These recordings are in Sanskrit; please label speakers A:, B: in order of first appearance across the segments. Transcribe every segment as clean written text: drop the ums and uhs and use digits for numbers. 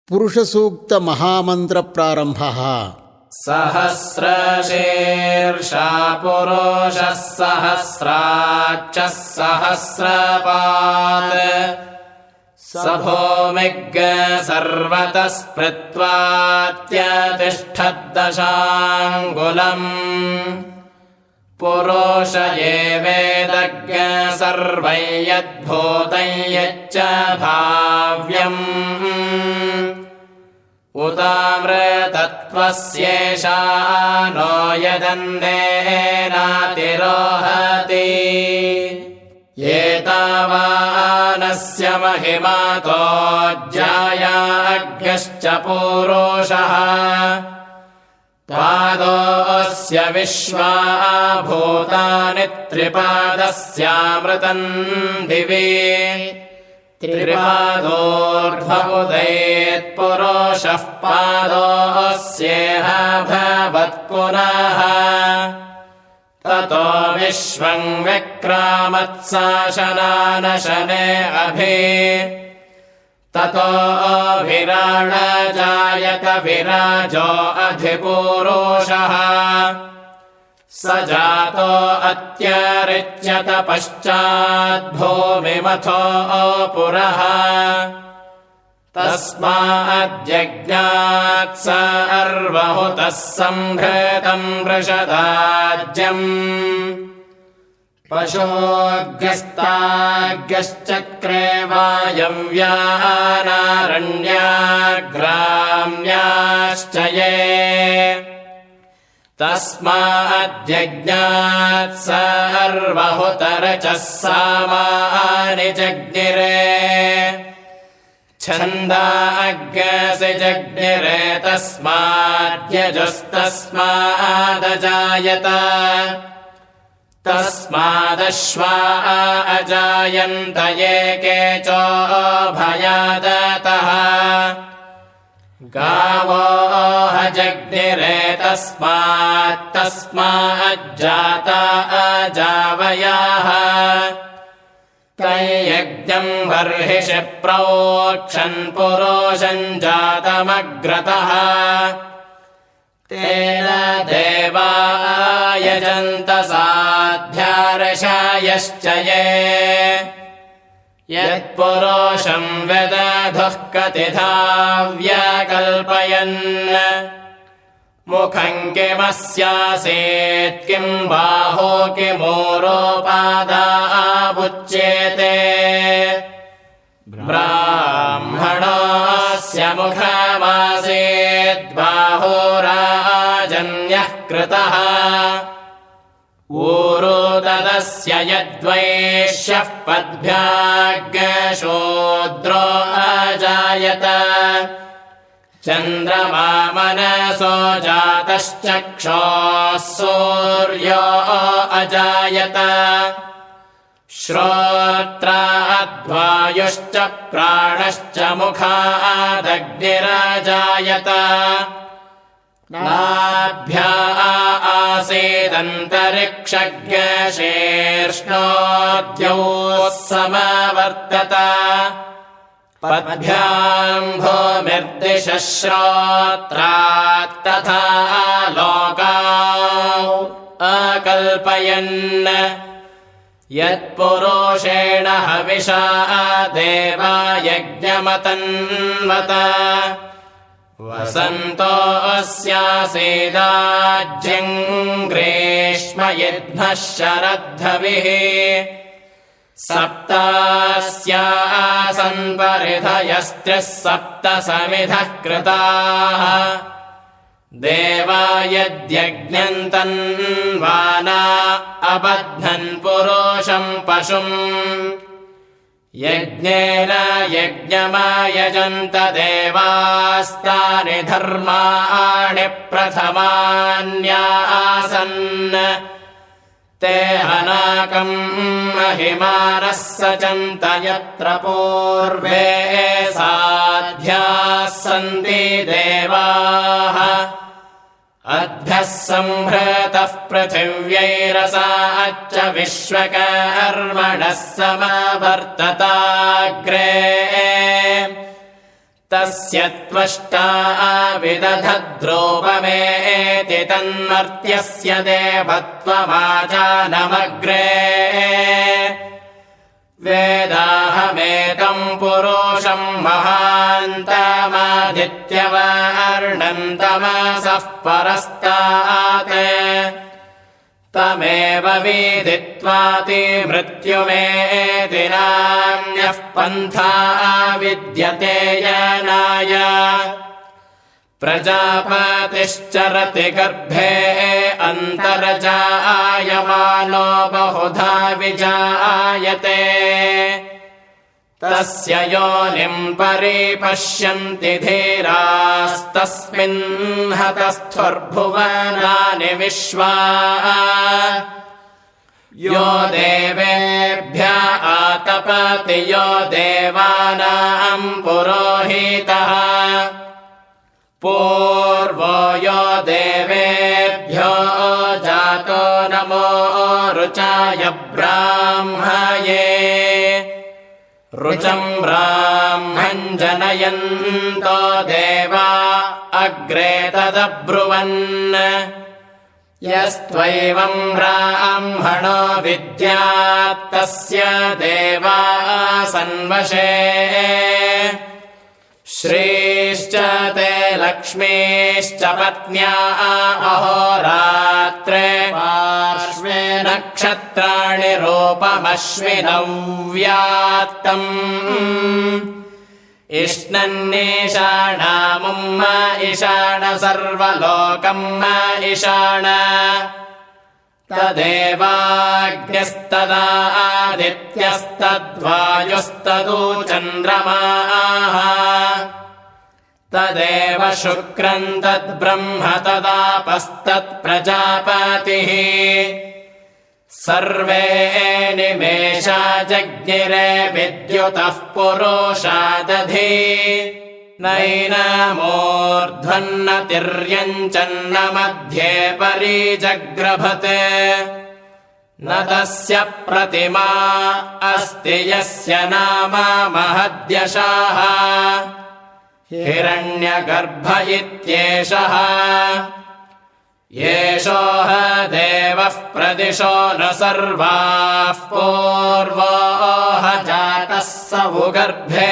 A: पुरुषसूक्त महामंत्र प्रारंभः।
B: सहस्रशीर्षा पुरुषः सहस्राक्षः सहस्रपात् स भूमिज्ञ सर्वतः स्मृत्वात्यतिष्ठद्दशाङ्गुलम् पुरुष ये वेदज्ञ सर्वं यद्भूतं यच्च भाव्यम् उतामृतत्वस्येषा नो यदन्नेनातिरोहति एतावानस्य महिमातो ज्यायाज्ञश्च पूरुषः पादोऽस्य विश्वा भूतानि त्रिपादस्यामृतम् दिवि त्रिपादोर्ध्वमुदैत्पुरुषः पादोऽस्येह भवत्पुनः ततो विश्वं विक्रामत्साशनानशने अभि ततो विराड जायत विराजो अधिपूरुषः स जातो अत्यरिच्यत पश्चाद्भूमिमथो पुरः तस्माज्जज्ञात् स अर्वहुतः सम्भृतं वृषदाज्यम् पशोऽग्यस्ताग्यश्चक्रे वायव्यानारण्याग्राम्याश्च ये तस्माज्जज्ञात् स अर्वहुतरचः सामानि जज्ञिरे छन्दाग्यसि जज्ञिरे तस्माद्यजुस्तस्मादजायत तस्मादश्वा अजायन्त ये केचोभयादतः गावो जज्ञिरे तस्माज्जाता अजावयाः तैयज्ञं बर्हिषि प्रोक्षन् पुरुषं जातमग्रतः तेन देवा यजन्त साध्यार्षयश्च ये यत्पुरुषं वेदधुः कतिधा व्यकल्पयन् मुखं किमस्यासीत् किं बाहो किमूरोपादाबुच्येते ब्राह्मणस्य मुखमासीत् बाहुराजन्यः कृतः ऊरो तदस्य यद्वैश्यः पद्भ्याग्शूद्रो अजायत चन्द्रमा मनसो जातश्चक्षुः सूर्यो अजायत श्रोत्राद्वायुश्च प्राणश्च मुखादग्निरजायत नाभ्या आसीदन्तरिक्षज्ञ शीर्ष्णोऽद्यौः समवर्तत पद्भ्यां भूमिर्दिशः श्रोत्रात् तथा लोकाौ अकल्पयन् यत्पुरुषेण हविषा देवा यज्ञमतन्वत वसन्तो अस्यासीदाज्यं ग्रीष्म यद्मः शरद्धविः सप्तास्यासन् परिधयस्त्रिः सप्त समिधः कृताः देवा यद्यज्ञं तन्वाना अबध्नन् पुरुषं पशुम् यज्ञेन यज्ञमयजन्त देवास्तानि धर्माणि प्रथमान्यासन् ते हनाकं महिमानः सचन्त यत्र पूर्वे साध्याः सन्ति देवाः अद्भ्यः सम्भृतः पृथिव्यैरसाच्च विश्वकर्मणः समवर्तताग्रे तस्य त्वष्टा विदधद्रूपमेति तन्मर्त्यस्य देवत्वमाजानमग्रे वेदाहमेतं पुरुषं महान्तमादित्यवर्णं तमसः परस्तात् तमेव विदित्वाति मृत्युमेति नान्यः पन्था विद्यते यनाय प्रजापतिश्चरति गर्भे अन्तर्जायमानो बहुधा विजायते तस्य योनिं परिपश्यन्ति धीरास्तस्मिन् हतस्थुर्भुवनानि विश्वा यो देवेभ्य आतपति यो देवानां पुरोहितः पूर्वो यो देवेभ्यो जातो नमो रुचाय ब्राह्मये रुचं ब्राह्मं जनयन्तो देवा अग्रे तदब्रुवन् यस्त्वैवं ब्राह्मणो विद्यात् तस्य देवा सन्वशे श्रीश्च ते लक्ष्मीश्च पत्न्या अहोरात्रे पार्श्वे नक्षत्राणि रूपमश्विनौ व्यात्तम् इष्णन्नीशाणामुम्म ईशान सर्वलोकम् ईशान तदेवाग्निस्तदा आदित्यस्तद्वायुस्तदु चन्द्रमाः तदेव शुक्रं तद्ब्रह्म तदापस्तत्प्रजापतिः सर्वे निमेषा जज्ञिरे विद्युतः पुरुषादधि नैनमूर्ध्वन्न तिर्यञ्चन्न मध्ये परिजग्रभत् न तस्य प्रतिमा अस्ति यस्य नाम महद्यशाः हिरण्यगर्भ इत्येषः येषोह देवः प्रदिशो न सर्वाः पूर्वोह जातः स उगर्भे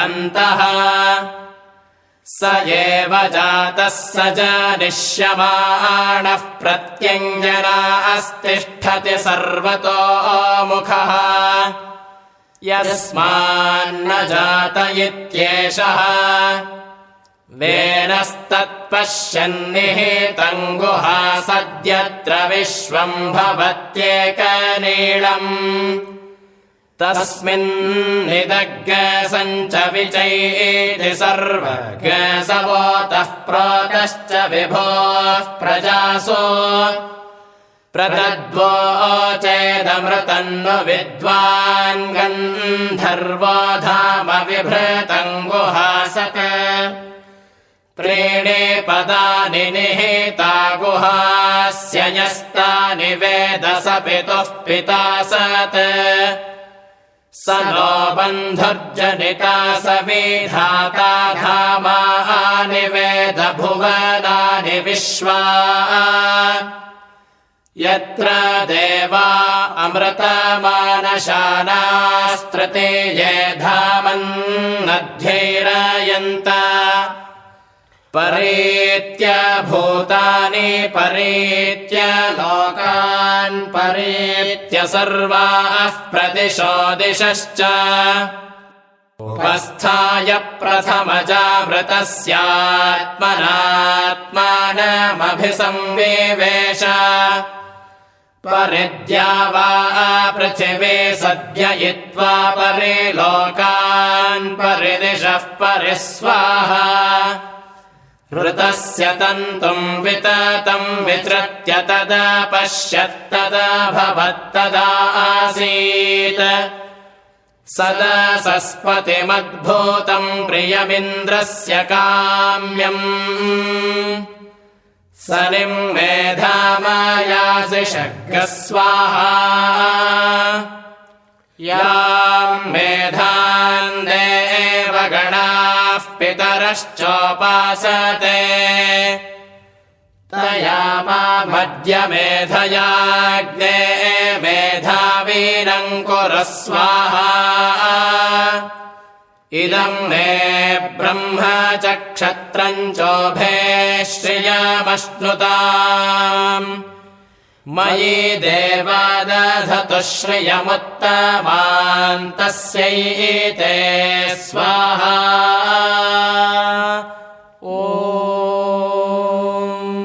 B: अन्तः स एव जातः स जनिष्यमाणः प्रत्यञ्जनास्तिष्ठति सर्वतोमुखः यस्मान्न जात इत्येषः वेनस्तत्पश्यन्निहितं गुहा सद्यत्र विश्वं भवत्येकनीलम् तस्मिन्निदग्गसञ्च विचैति सर्वगसवोतः प्रोतश्च विभोः प्रजासु प्रतद्वोचेदमृतन्नु विद्वान् गन्धर्वो धाम विभृतं गुहासत् त्रीणि पदानि निहिता गुहास्य यस्तानि वेद स पितुः पिता सत् स नो बन्धुर्जनिता स विधाता धामानि वेद भुवनानि विश्वा यत्र देवा अमृतमानशानास्तृतीये धामन्नध्यैरयन्त परीत्य भूतानि परीत्य लोकान् परीत्य सर्वाः प्रदिशो दिशश्च उपस्थाय प्रथमजामृतस्यात्मनात्मानमभिसंविवेश परिद्यावा पृथिवी सद्ययित्वा परिलोकान् परिदिशः परिस्वाहा ऋतस्य तन्तुं विततं वितृत्य तदा पश्यत्तदा भवत्तदा आसीत् सदा सस्पतिमद्भूतं प्रियमिन्द्रस्य काम्यम् सनिं मेधामायासि शर्गस्वाहा यां मेधान् देव देवगणाः पितरश्चोपासते तया मध्यमेधयाग्ने मेधावीरं कुरु स्वाहा इदं मे ब्रह्मचक्षत्रं चोभे श्रियमश्नुताम् मयि देवा दधतु श्रियमुत्तमान् तस्यै ते स्वाहा